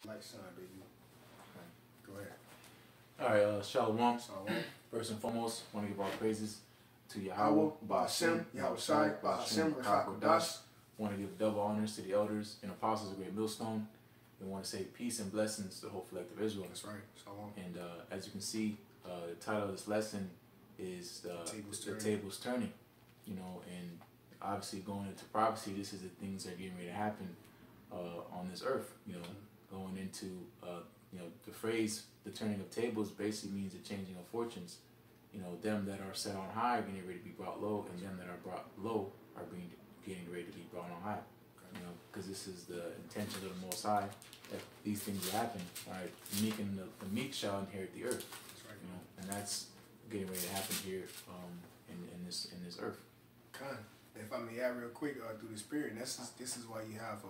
Light shine, baby. Go ahead. All right, Shalom. Shalom. First and foremost, want to give all praises to Yahweh, Yahweh, Ba'ashem, Yahushai, Ba'ashem, Rakakodash. Want to give double honors to the elders and apostles of Great Millstone. We want to say peace and blessings to the whole collective Israel. That's right. Shalom. And as you can see, the title of this lesson is the tables turning. You know, and obviously going into prophecy, this is the things that are getting ready to happen on this earth. You know, going into you know, the phrase "the turning of tables" basically means the changing of fortunes. You know, them that are set on high are getting ready to be brought low, and them that are brought low are getting ready to be brought on high. You know, because this is the intention of the Most High that these things will happen. Right, meek and the meek shall inherit the earth. That's right. You know, and that's getting ready to happen here in this earth. If I may add real quick through the spirit, this is why you have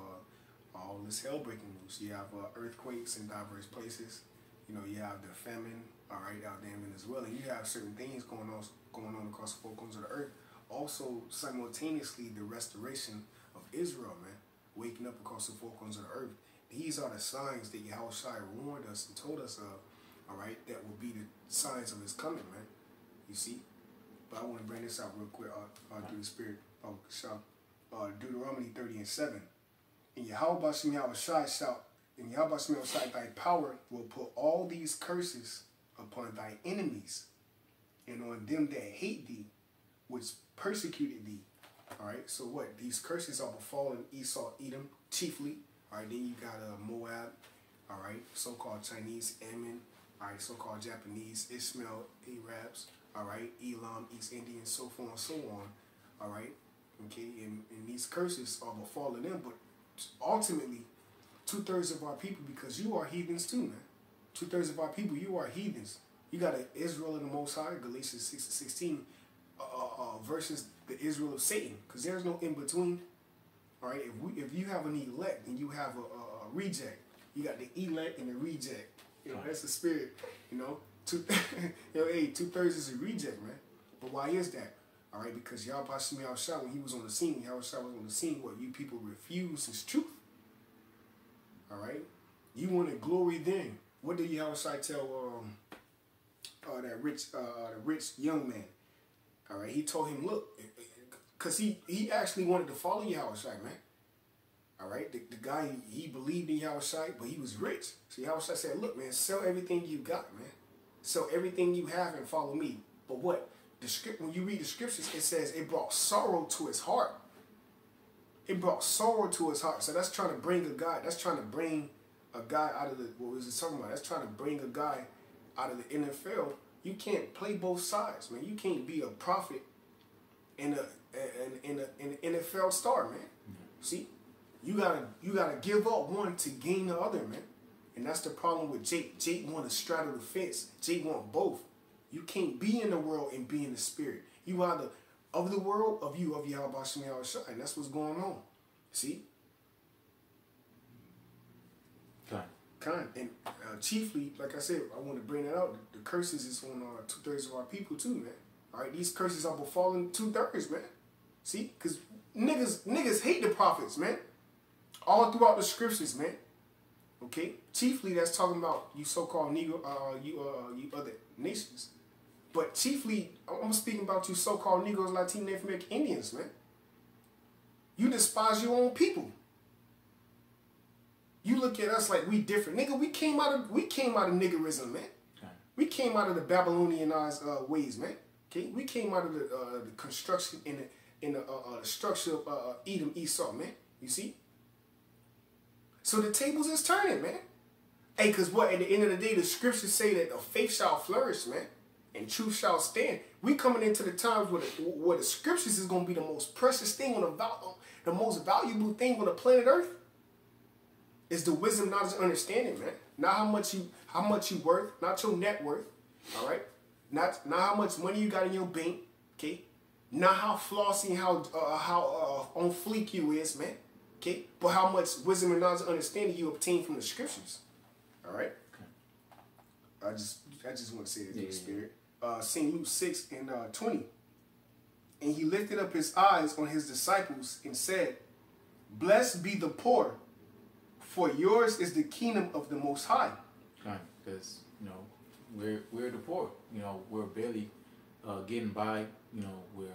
all this hell breaking loose. You have earthquakes in diverse places. You know, you have the famine, all right, out there in Venezuela. You have certain things going on across the four corners of the earth. Also, simultaneously, the restoration of Israel, man, waking up across the four corners of the earth. These are the signs that Yahushua warned us and told us of, all right, that will be the signs of his coming, man. You see? But I want to bring this out real quick through the spirit. Deuteronomy 30:7. And Yahweh Bashem Yahushai shout, and Yahweh Bashem Yahushai, thy power will put all these curses upon thy enemies and on them that hate thee, which persecuted thee. Alright, so what? These curses are befallen Esau, Edom, chiefly. Alright, then you got Moab, alright, so-called Chinese, Ammon, alright, so-called Japanese, Ishmael, Arabs, alright, Elam, East Indians, so forth and so on. Alright, okay, and these curses are befallen them, but ultimately, 2/3 of our people, because you are heathens too, man. 2/3 of our people, you are heathens. You got Israel in the Most High, Galatians 6:16, versus the Israel of Satan, because there's no in between. All right, if you have an elect and you have a reject, you got the elect and the reject. You know, that's the spirit. You know, 2/3 is a reject, man. But why is that? All right, because Yahweh Bashem Yahushua, when he was on the scene, Yahushua was on the scene, what you people refuse his truth. All right, you want to glory then. What did Yahushua tell that rich young man? All right, he told him, look, because he actually wanted to follow Yahushua, man. All right, the guy, he believed in Yahushua, but he was rich. So Yahushua said, look, man, sell everything you got, man. Sell everything you have and follow me. But what? When you read the scriptures, it says it brought sorrow to his heart. It brought sorrow to his heart. So that's trying to bring a guy. That's trying to bring a guy out of the. What was it talking about? That's trying to bring a guy out of the NFL. You can't play both sides, man. You can't be a prophet and an NFL star, man. See, you gotta give up one to gain the other, man. And that's the problem with Jake. Jake want to straddle the fence. Jake want both. You can't be in the world and be in the spirit. You either of the world, of Yahweh Bashem Yahushua, and that's what's going on. See? And chiefly, like I said, I want to bring that out. The curses is on 2/3 of our people too, man. All right, these curses are befalling 2/3, man. See? Because niggas hate the prophets, man. All throughout the scriptures, man. Okay? Chiefly, that's talking about you so-called Negro, you other nations. But chiefly, I'm speaking about you so-called Negroes, Latino, Native American Indians, man. You despise your own people. You look at us like we different. Nigga, we came out of niggerism, man. Okay. We came out of the Babylonianized ways, man. Okay? We came out of the construction in the structure of Edom, Esau, man. You see? So the tables is turning, man. Hey, because what? At the end of the day, the scriptures say that the faith shall flourish, man. And truth shall stand. We coming into the times where the scriptures is going to be the most precious thing the most valuable thing on the planet Earth. Is the wisdom, knowledge, and understanding, man. Not how much you worth, not your net worth, all right. Not how much money you got in your bank, okay. Not how flossy, how on fleek you is, man, okay. But how much wisdom and knowledge and understanding you obtain from the scriptures, all right. Okay. I just want to say it in the spirit. St. Luke 6:20. And he lifted up his eyes on his disciples and said, "Blessed be the poor, For yours is the kingdom of the Most High. Because, you know, we're the poor. You know, we're barely getting by. You know, we're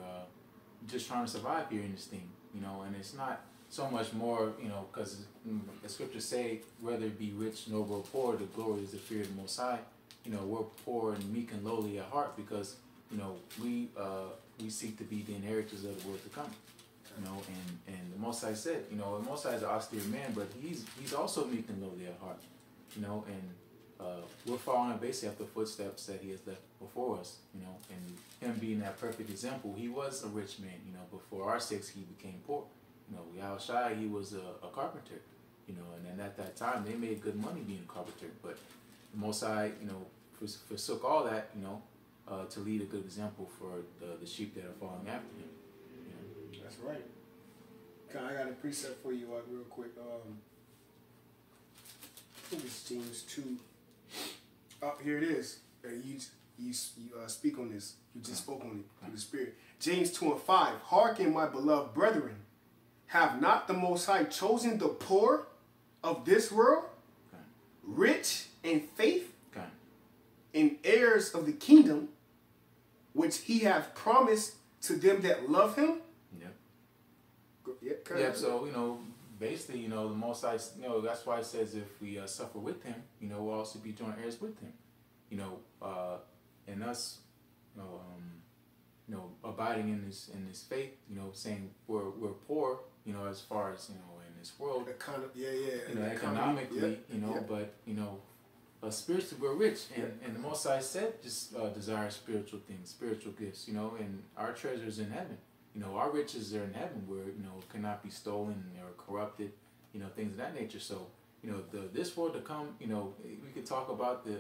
just trying to survive here in this thing. You know, and it's not so much more, you know, because the scriptures say, whether it be rich, noble, or poor, the glory is the fear of the Most High. You know, we're poor and meek and lowly at heart because, you know, we seek to be the inheritors of the world to come. You know, and the Most High said, you know, the Most High is an austere man, but he's also meek and lowly at heart. You know, and we're following basically after the footsteps that he has left before us. You know, and him being that perfect example, he was a rich man. You know, but for our sakes, he became poor. You know, Yahushua, he was a carpenter. You know, and then at that time, they made good money being a carpenter. But the Most High, you know, forsook all that, you know, to lead a good example for the sheep that are following after him. You know? That's right. I got a precept for you real quick. I think it's James 2. Oh, here it is. You speak on this. You just spoke on it through the Spirit. James 2:5. Hearken, my beloved brethren. Have not the Most High chosen the poor of this world, rich in faith, and heirs of the kingdom, which he hath promised to them that love him? Yeah, so, you know, basically, you know, the Most High, you know, that's why it says if we suffer with him, you know, we'll also be joint heirs with him. You know, and us, you know, abiding in this faith, you know, saying we're poor, you know, as far as, you know, in this world, you know, economically, you know, but, you know, spiritually we're rich, and the Most High said just desire spiritual things, spiritual gifts, you know, and our treasures in heaven. You know, our riches are in heaven where, you know, cannot be stolen or corrupted, you know, things of that nature. So, you know, this world to come, you know, we could talk about the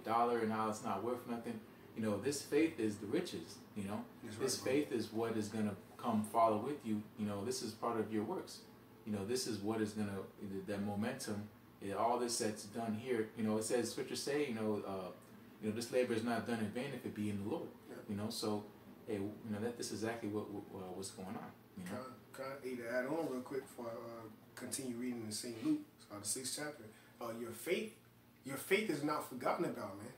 dollar and how it's not worth nothing. You know, this faith is the riches, you know. This faith is what is going to come follow with you. You know, this is part of your works. You know, this is what is going to, that momentum, all this that's done here. You know, it says, scriptures say, you know, this labor is not done in vain if it be in the Lord. You know, so, hey, you know, this is exactly what's going on. You know? Can I either add on real quick before I continue reading in St. Luke, the 6th chapter? Your faith is not forgotten about, man.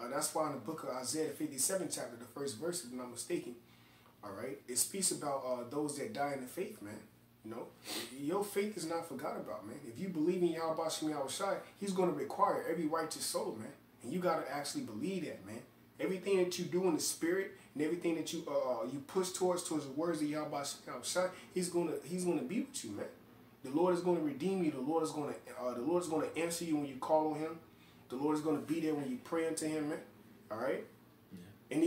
That's why in the book of Isaiah, the 57th chapter, the first verse, if I'm not mistaken, all right, it speaks about those that die in the faith, man. You know, your faith is not forgotten about, man. If you believe in Yahweh Shem Yahushai, he's going to require every righteous soul, man. And you got to actually believe that, man. Everything that you do in the spirit and everything that you push towards the words of Yahweh Shem Yahushai, he's gonna be with you, man. The Lord is going to redeem you. The Lord is going to answer you when you call on him. The Lord is going to be there when you pray unto him, man. All right? Yeah.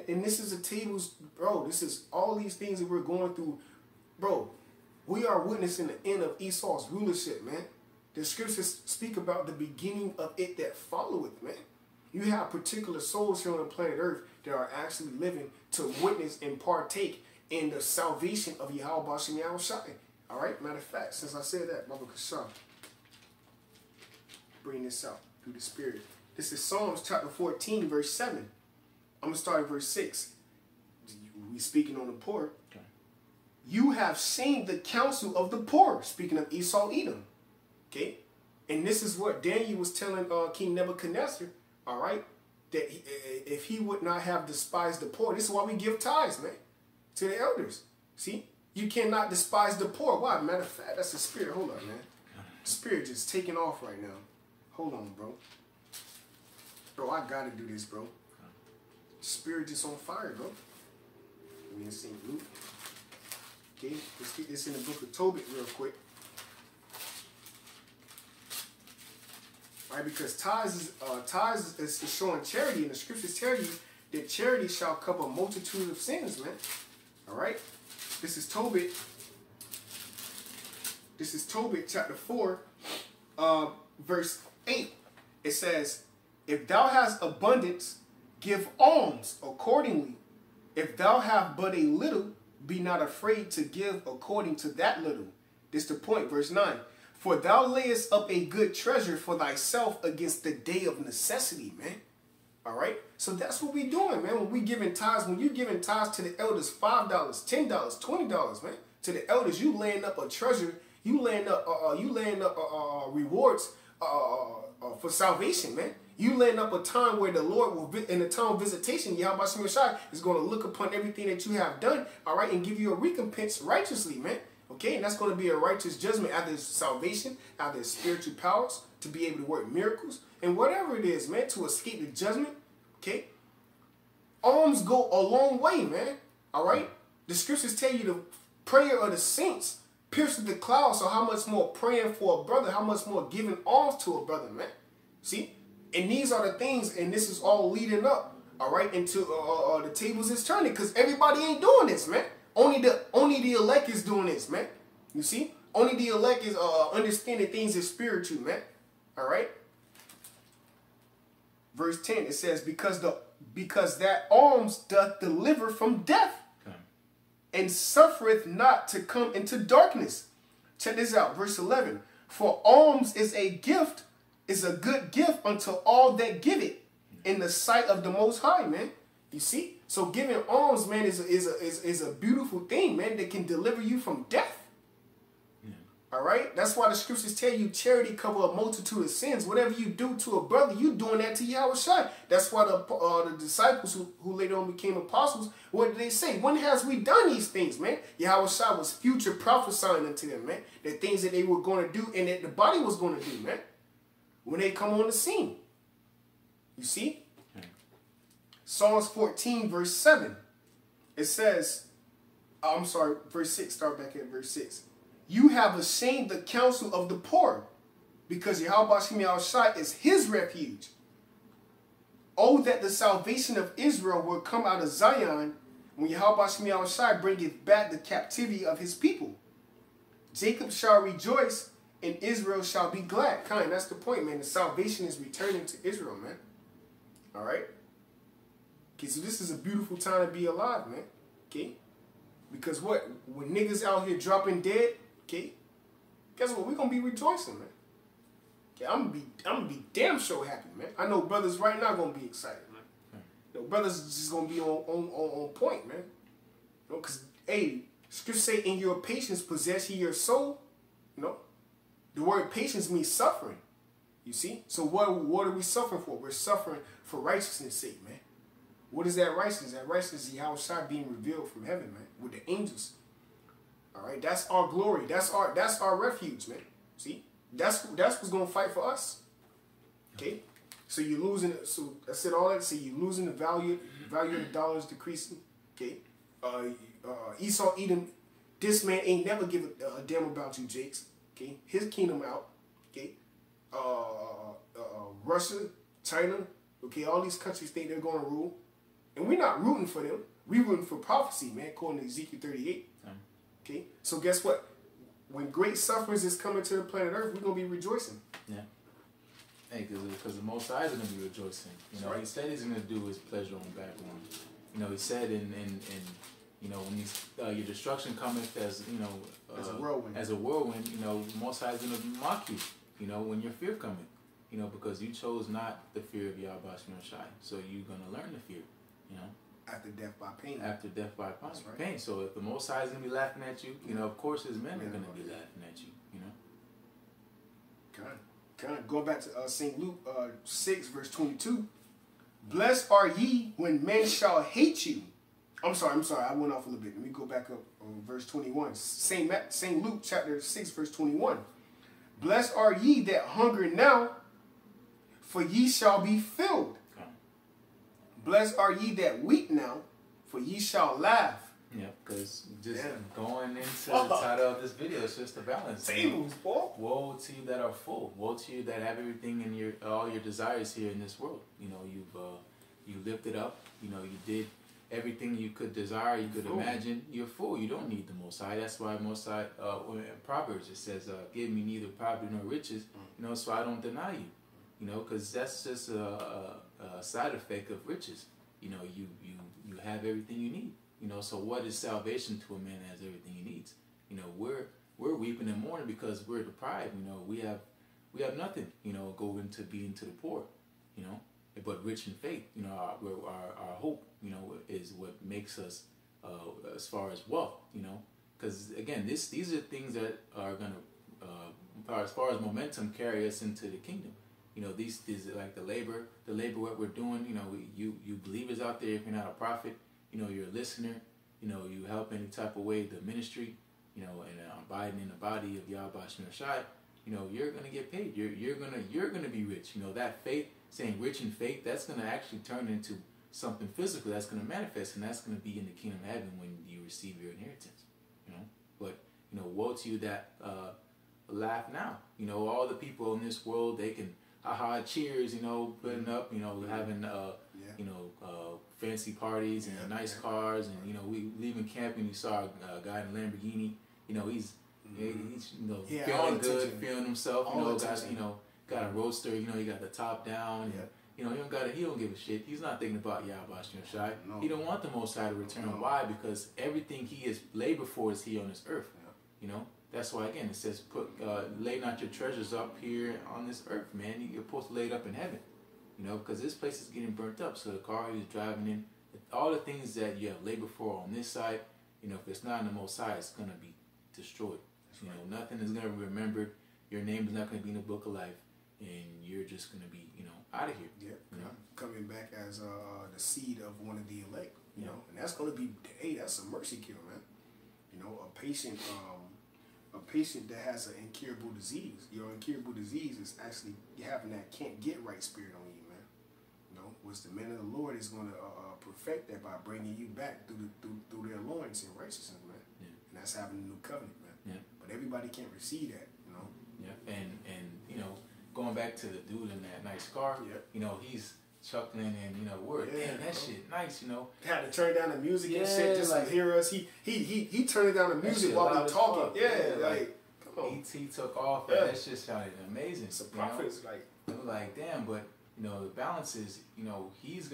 And this is the tables, bro. This is all these things that we're going through. Bro, we are witnessing the end of Esau's rulership, man. The scriptures speak about the beginning of it that followeth, man. You have particular souls here on the planet Earth that are actually living to witness and partake in the salvation of Yahweh Shem Yahushai. All right? Matter of fact, since I said that, Baba Kashan, bring this out through the Spirit. This is Psalms chapter 14, verse 7. I'm going to start at verse 6. We speaking on the poor. Okay. You have seen the counsel of the poor. Speaking of Esau, Edom. Okay? And this is what Daniel was telling King Nebuchadnezzar. All right? That if he would not have despised the poor. This is why we give tithes, man. To the elders. See? You cannot despise the poor. Why? Matter of fact, that's the Spirit. Hold on, man. Spirit just taking off right now. Hold on, bro. Bro, I gotta do this, bro. Spirit just on fire, bro. We in St. Luke. Okay, let's get this in the book of Tobit real quick. Right, because tithes is showing charity, and the scriptures tell you that charity shall cover a multitude of sins, man. All right? This is Tobit. This is Tobit chapter 4, verse 8. It says, if thou hast abundance, give alms accordingly. If thou have but a little, be not afraid to give according to that little. This is the point, verse 9. For thou layest up a good treasure for thyself against the day of necessity, man. All right? So that's what we doing, man. When we giving tithes, when you giving tithes to the elders, $5, $10, $20, man. To the elders, you laying up a treasure. You laying up rewards for salvation, man. You laying up a time where the Lord will, in the time of visitation, Yahweh Shai is going to look upon everything that you have done, all right, and give you a recompense righteously, man. Okay, and that's going to be a righteous judgment after his salvation, after his spiritual powers, to be able to work miracles, and whatever it is, man, to escape the judgment, okay? Alms go a long way, man, all right? The scriptures tell you the prayer of the saints pierces the clouds, so how much more praying for a brother, how much more giving alms to a brother, man? See? And these are the things, and this is all leading up, all right, into the tables is turning, because everybody ain't doing this, man. Only the elect is doing this, man. You see? Only the elect is understanding things is spiritual, man. All right? Verse 10, it says, because that alms doth deliver from death, and suffereth not to come into darkness. Check this out, verse 11. For alms is a gift, is a good gift unto all that give it in the sight of the Most High, man. You see? So giving alms, man, is a beautiful thing, man, that can deliver you from death. Yeah. All right? That's why the scriptures tell you charity cover a multitude of sins. Whatever you do to a brother, you doing that to Yahweh Shai. That's why the disciples who later on became apostles, what did they say? When has we done these things, man? Yahweh Shai was future prophesying unto them, man. The things that they were going to do and that the body was going to do, man, when they come on the scene. You see? Psalms 14, verse 7. It says, I'm sorry, verse 6, start back at verse 6. You have ashamed the counsel of the poor, because Yahweh Shai is his refuge. Oh, that the salvation of Israel will come out of Zion, when Yahweh Shai bringeth back the captivity of his people. Jacob shall rejoice, and Israel shall be glad. Kind, that's the point, man. The salvation is returning to Israel, man. All right? Okay, so this is a beautiful time to be alive, man. Okay? Because what? When niggas out here dropping dead, okay, guess what? We're going to be rejoicing, man. Okay, I'm gonna be damn sure happy, man. I know brothers right now going to be excited, man. You know, brothers just going to be on point, man. You know, because, hey, scripture say, in your patience possess ye your soul. You know? The word patience means suffering. You see? So what are we suffering for? We're suffering for righteousness' sake, man. What is that righteousness? That righteousness is Yahweh Shai being revealed from heaven, man, with the angels. All right, that's our glory. That's our refuge, man. See, that's what's gonna fight for us. Okay, so you're losing. So I said all that. So you're losing the value of the dollar is decreasing. Okay, Esau, Edom, this man ain't never give a damn about you, Jakes. Okay, his kingdom out. Okay, Russia, China. Okay, all these countries think they're gonna rule. And we're not rooting for them. We're rooting for prophecy, man, according to Ezekiel 38. Okay? So guess what? When great sufferings is coming to the planet Earth, we're going to be rejoicing. Yeah. Hey, because the Most High is going to be rejoicing. You know, right. He said he's going to do his pleasure on back one. You know, he said in you know, when your destruction cometh as, you know, as a whirlwind, you know, the Most High is going to mock you, you know, when your fear cometh. You know, because you chose not the fear of Yahweh Shai. So you're going to learn the fear. You know, after death by pain. After death by pain. That's right. Pain. So if the Most High is gonna be laughing at you, you know, of course his men are gonna be laughing at you. You know. Kind of. Going back to St. Luke 6 verse 22. Blessed are ye when men shall hate you. I'm sorry. I went off a little bit. Let me go back up on verse 21. St. Luke chapter 6 verse 21. Blessed are ye that hunger now, for ye shall be filled. Blessed are ye that weep now, for ye shall laugh. Yeah, because just going into the title of this video, it's just a balance. Tables, Paul. Woe to you that are full. Woe to you that have everything in all your desires here in this world. You know, you lifted up. You know, you did everything you could desire, you could imagine. You're full. You don't need the Most High. That's why Most High, in Proverbs it says, "Give me neither poverty nor riches." You know, so I don't deny you. You know, because that's just a side effect of riches. You know, you have everything you need. You know, so what is salvation to a man that has everything he needs? You know, we're weeping and mourning because we're deprived. You know, we have nothing. You know, going to being to the poor. You know, but rich in faith. You know, our hope. You know, is what makes us as far as wealth. You know, because again, these are things that are gonna as far as momentum, carry us into the kingdom. You know, these like the labor what we're doing. You know, you believers out there, if you're not a prophet, you know, you're a listener. You know, you help any type of way the ministry. You know, and abiding in the body of Yahweh Shemel Shai. You know, you're gonna get paid. You're gonna be rich. You know, that faith, saying rich in faith, that's gonna actually turn into something physical that's gonna manifest, and that's gonna be in the kingdom of heaven when you receive your inheritance. You know, but you know, woe to you that laugh now. You know, all the people in this world, they can cheers. You know, putting up. You know, having you know, fancy parties and nice cars, and you know, we leaving camping. You saw a guy in a Lamborghini. You know, he's you know, feeling good, feeling himself. You know, got a roadster. You know, he got the top down. And, you know, he don't give a shit. He's not thinking about Yahweh Shemel Shai. He don't want the Most High to return. Why? Because everything he has labored for is here on this earth. You know, that's why again it says, lay not your treasures up here on this earth, man. You're supposed to lay it up in heaven. You know, because this place is getting burnt up. So the car he's driving in, all the things that you have labored for on this side, you know, if it's not in the Most High, it's gonna be destroyed. You know, nothing is gonna be remembered. Your name is not gonna be in the book of life, and you're just gonna be, you know, out of here. Yeah, you know? Coming back as the seed of one of the elect. You know, and that's gonna be, hey, that's a mercy kill, man. You know, a patient that has an incurable disease. Your incurable disease is actually having that can't get right spirit on you, man. You know, which the man of the Lord is gonna perfect that by bringing you back through their loins in righteousness, man. And that's having a new covenant, man. But everybody can't receive that, you know. And you know, going back to the dude in that nice car, you know, he's chuckling and, you know, damn, that shit nice, you know. Had to turn down the music and shit just like, to hear us. He turned down the music while we talking. Like come on. E.T. took off and that shit sounded amazing. It's a prophet's like damn, but you know, the balance is, you know, his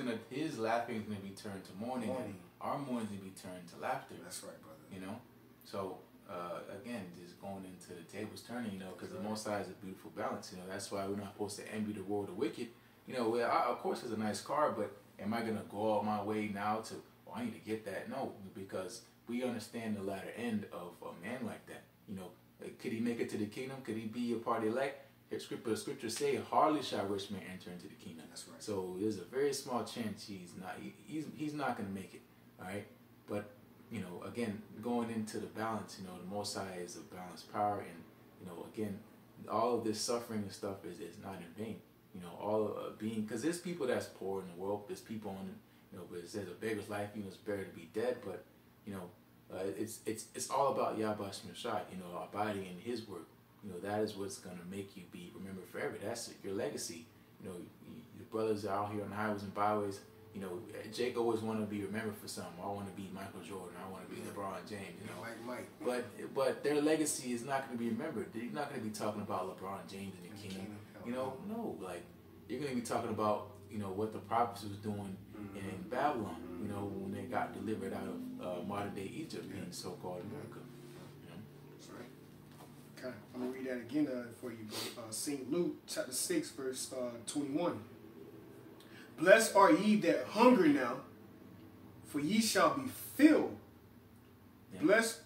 laughing is gonna be turned to mourning. And our mourning is gonna be turned to laughter. That's right, brother. You know? So again, just going into the tables turning, you know, because the Most High is a beautiful balance. You know, that's why we're not supposed to envy the world of wicked. You know, of course it's a nice car, but am I gonna go all my way now to, I need to get that? No, because we understand the latter end of a man like that. You know, could he make it to the kingdom? Could he be a part of the elect? The scriptures say, hardly shall rich man enter into the kingdom. That's right. So there's a very small chance he's not gonna make it. All right, but you know, again, going into the balance, you know, the Most High is a balanced power, and you know, again, all of this suffering and stuff is not in vain. You know, all being, because there's people that's poor in the world. There's people on, you know, but it says a beggar's life, you know, it's better to be dead. But you know, it's all about Yahweh Shemel Shai. You know, abiding in His word. You know, that is what's gonna make you be remembered forever. That's your legacy. You know, your brothers are out here on the highways and byways. You know, Jake always want to be remembered for something. I want to be Michael Jordan. I want to be LeBron James. You know, like Mike. But their legacy is not going to be remembered. They're not going to be talking about LeBron James in the kingdom. You know, no. Like, you're going to be talking about, you know, what the prophets was doing in Babylon. You know, when they got delivered out of modern day Egypt, being so-called America. You know? That's right. Okay, I'm gonna read that again for you, bro. St. Luke chapter 6, verse 21. Blessed are ye that hunger now, for ye shall be filled. Blessed,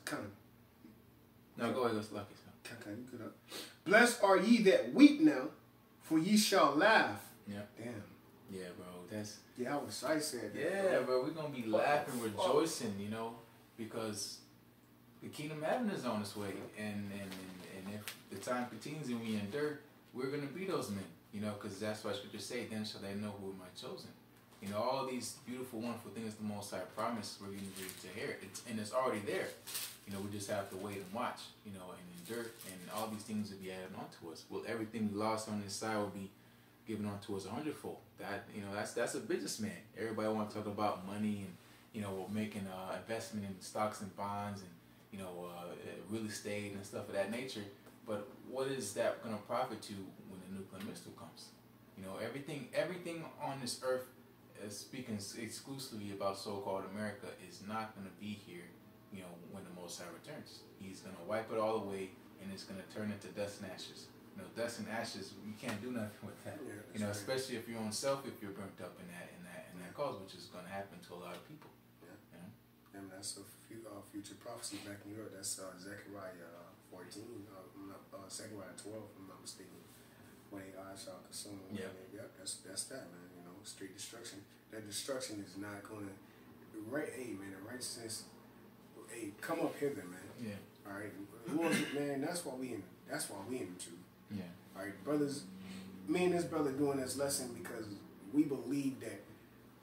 No, go ahead, let's lucky. Okay, you good up. Blessed are ye that weep now, for ye shall laugh. Yeah. Damn. Yeah, bro. That's. Yeah, I said that. Yeah, bro. We're gonna be laughing, rejoicing, you know, because the kingdom of heaven is on its way, and if the time continues and we endure, we're gonna be those men. You know, because that's why Scripture say, then shall they know who am I chosen. You know, all these beautiful, wonderful things the Most High promised we're going to hear. And it's already there. You know, we just have to wait and watch, you know, and endure. And all these things will be added onto us. Well, everything we lost on this side will be given onto us 100-fold. That, you know, that's a businessman. Everybody want to talk about money and, you know, making investment in stocks and bonds and, you know, real estate and stuff of that nature. But what is that going to profit you when the nuclear missile comes? You know, everything on this earth, speaking exclusively about so-called America, is not going to be here, you know, when the Most High returns. He's going to wipe it all away, and it's going to turn into dust and ashes. You know, dust and ashes, you can't do nothing with that. Yeah, you know, right. Especially if your own self, if you're burnt up in that cause, which is going to happen to a lot of people. Yeah. You know? And that's a future prophecy back in Europe. That's Zechariah 14, Zechariah 12, if I'm not mistaken. When they eyes shall consume. Yeah. That's that, man. You know, straight destruction. That destruction is not gonna. Right, hey man, the righteousness. Hey, come up hither, man. Yeah. All right, Lord, man. That's why we in. That's why we in the truth. Yeah. All right, brothers. Me and this brother doing this lesson because we believe that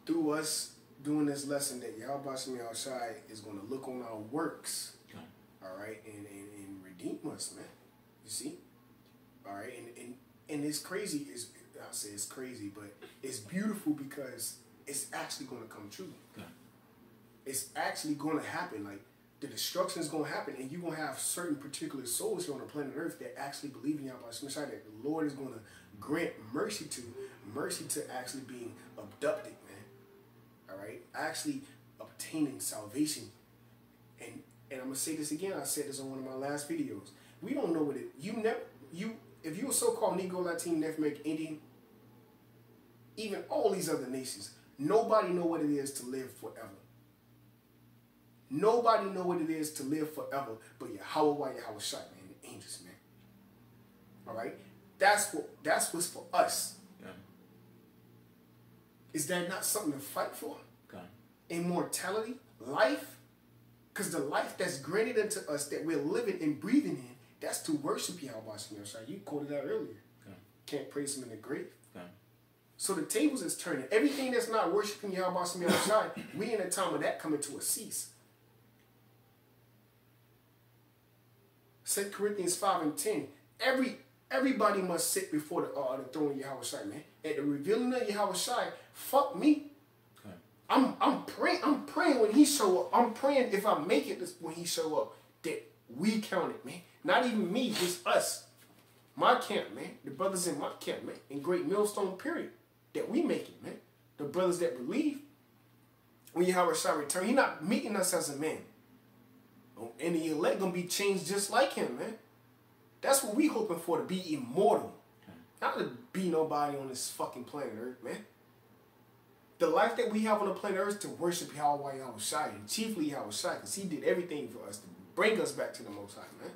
through us doing this lesson that Yahweh Shem Yahushai is going to look on our works, okay. All right, and redeem us, man. You see, all right, and it's crazy. I'll say it's crazy, but it's beautiful because it's actually going to come true. Okay. It's actually going to happen. Like the destruction is going to happen, and you're going to have certain particular souls here on the planet Earth that actually believe in Yahweh Shem Yahushai, that the Lord is going to grant mercy to actually being abducted, man. All right, actually obtaining salvation. And I'm gonna say this again. I said this on one of my last videos. We don't know what it. If you a so-called Negro, Latino, Native American, Indian, even all these other nations, nobody know what it is to live forever. Nobody know what it is to live forever, but Yahweh Yahushai, man, the angels, man. All right. That's what's for us. Yeah. Is that not something to fight for? Okay. Immortality, life, because the life that's granted unto us that we're living and breathing in, that's to worship Yahweh Shem Yahushai. You quoted that earlier. Okay. Can't praise him in the grave. Okay. So the tables is turning. Everything that's not worshiping Yahweh Shem Yahushai, we in a time of that coming to a cease. 2 Corinthians 5 and 10. Everybody must sit before the throne of Yahushai, man. At the revealing of Yahushai, fuck me. Okay. I'm praying when he show up. I'm praying if I make it when he show up that we count it, man. Not even me, just us. My camp, man. The brothers in my camp, man. In Great Millstone, period. That we make it, man. The brothers that believe when Yahushai return, he not meeting us as a man. And the elect gonna be changed just like him, man. That's what we hoping for, to be immortal. Okay. Not to be nobody on this fucking planet Earth, man. The life that we have on the planet Earth to worship Yahweh Yahushai, and chiefly Yahushai, because he did everything for us to bring us back to the Most High, man.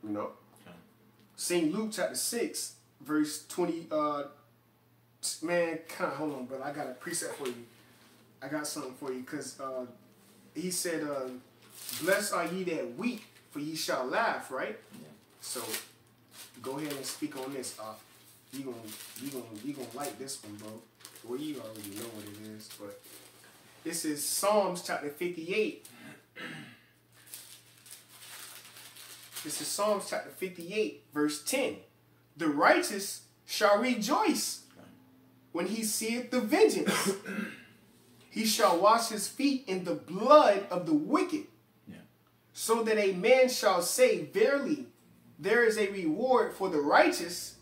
You know? Okay. St. Luke chapter 6, verse 20, man, hold on, brother. I got a precept for you. I got something for you, because he said, blessed are ye that weep, for ye shall laugh, right? Yeah. So go ahead and speak on this. You gonna like this one, bro. Well, you already know what it is, but this is Psalms chapter 58. This is Psalms chapter 58, verse 10. The righteous shall rejoice when he seeth the vengeance. He shall wash his feet in the blood of the wicked. Yeah. So that a man shall say, verily, there is a reward for the righteous.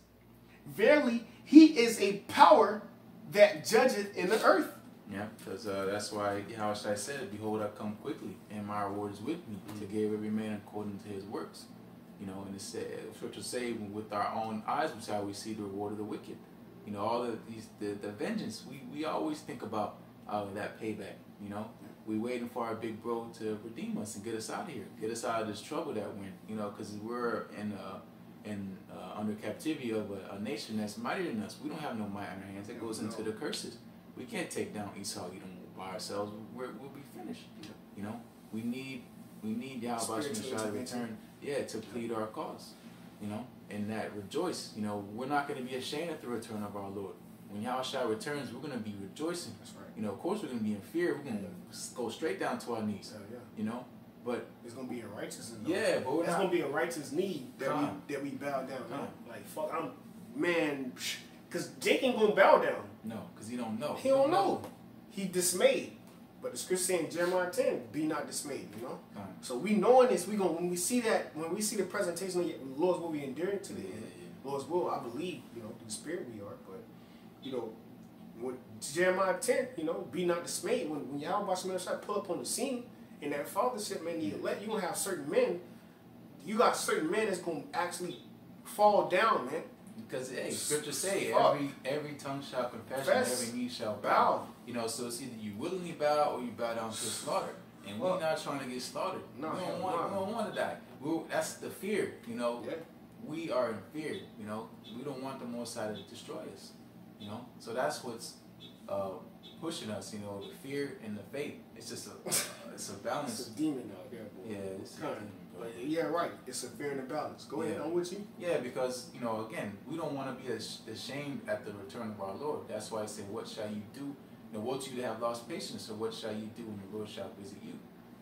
Verily, he is a power that judgeth in the earth. Yeah, because that's why Yahushua said, behold, I come quickly, and my reward is with me, to give every man according to his works. You know, and it said, Scripture say, with our own eyes, we shall we see the reward of the wicked. You know, all of these, the vengeance, we always think about that payback, you know. We waiting for our big bro to redeem us and get us out of here, get us out of this trouble that we're in, you know, because we're under captivity of a nation that's mightier than us. We don't have no might on our hands. That goes into the curses. We can't take down Esau, you know, by ourselves. We'll be finished. You know, we need Yahweh to return, to plead our cause, you know, and that rejoice. You know, we're not going to be ashamed at the return of our Lord. When Yahushua returns, we're going to be rejoicing. That's right. You know, of course, we're going to be in fear. We're going to go straight down to our knees. You know, but it's going to be a righteous need. Yeah, but it's going to be a righteous need that we bow down. Like, fuck, because Jake ain't going to bow down. No, because he don't know. He don't know. He dismayed. But the scripture saying Jeremiah 10, be not dismayed, you know? So we knowing this, when we see the presentation of the Lord's will, we enduring to the end. Lord's will, I believe, you know, through the Spirit we are. But, you know, when Jeremiah 10, you know, be not dismayed. When Yahweh Shemashai pull up on the scene in that fathership, man, you're going to have certain men. You got certain men that's going to actually fall down, man. Because scripture say every tongue shall confess and every knee shall bow. You know, so it's either you willingly bow or you bow down to the slaughter. And we're not trying to get slaughtered. No, we don't want to die. That's the fear, you know. Yeah. We are in fear, you know. We don't want the Most High to destroy us, you know. So that's what's pushing us, you know, the fear and the faith. It's just it's a balance. It's a demon out there, boy. Yeah, it's a demon, bro. Yeah, right. It's a fear and a balance. Go ahead, I'm with you. Yeah, because, you know, again, we don't want to be ashamed at the return of our Lord. That's why I say, what shall you do? You know, woe to you to have lost patience, or what shall you do when the Lord shall visit you?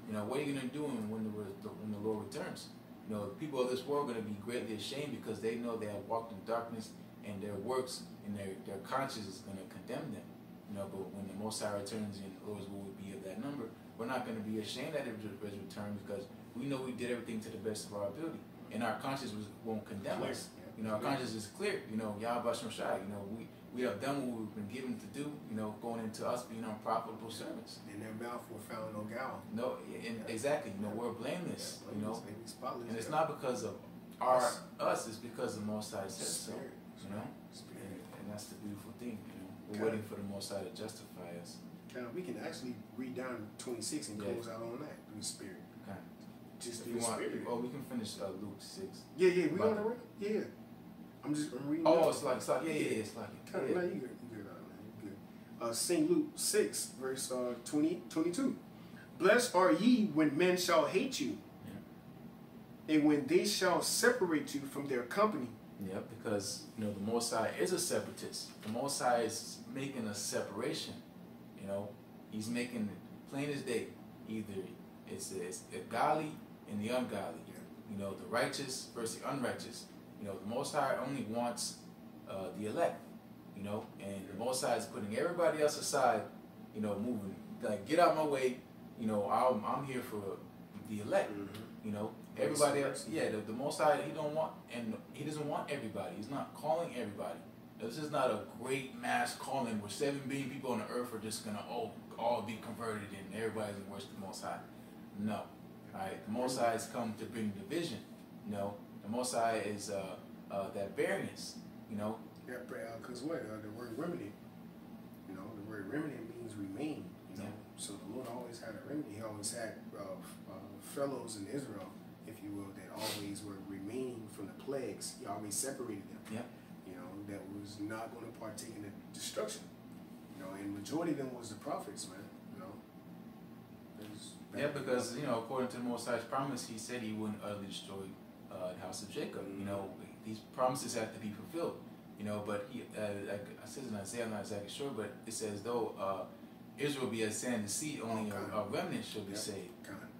You know, what are you going to do when the Lord returns? You know, people of this world are going to be greatly ashamed because they know they have walked in darkness, and their works and their conscience is going to condemn them. You know, but when the Most High returns and the Lord's will be of that number, we're not going to be ashamed at his return because we know we did everything to the best of our ability, and our conscience won't condemn us. You know, our conscience is clear. You know, Yahweh Shem Shai. You know, we have done what we've been given to do. You know, going into us being unprofitable servants. In their mouth were found no guile. No, exactly. You know, we're blameless. Yeah, you know, spotless, and it's not because of us. It's because the Most High says so. You know, and that's the beautiful thing. You know, we're waiting for the Most High to justify us. We can actually read down 26 and close out on that through the Spirit. Okay. Just through the Spirit. Oh, we can finish Luke 6. Yeah, we on the right? Yeah. I'm reading. Oh, it's like it's like. No, you good, you good. St. Luke 6, verse 22. Blessed are ye when men shall hate you, and when they shall separate you from their company. Yeah, because, you know, the Most High is a separatist. The Most High is making a separation. You know, he's making it plain as day. Either it's the godly and the ungodly. You know, the righteous versus the unrighteous. You know, the Most High only wants the elect. You know, and the Most High is putting everybody else aside. You know, moving like, get out my way. You know, I'm here for the elect. You know, everybody else. Yeah, the Most High, he doesn't want everybody. He's not calling everybody. This is not a great mass calling where 7 billion people on the earth are just gonna all be converted and everybody's gonna worship the Most High. No, right? The Most High has come to bring division. You know, the Most High is that variance. You know. Yeah, because what the word remnant. You know, the word remnant means remain. You know, so the Lord always had a remnant. He always had fellows in Israel, if you will, that always were remaining from the plagues. He always separated them. Yeah. That was not going to partake in the destruction. You know, and majority of them was the prophets, man. You know. Yeah, because, you know, according to the Most High's promise, he said he wouldn't utterly destroy the house of Jacob. You know, these promises have to be fulfilled. You know, but he, like I said in Isaiah, I'm not exactly sure, but it says though Israel be as sand and sea, only a remnant shall be saved.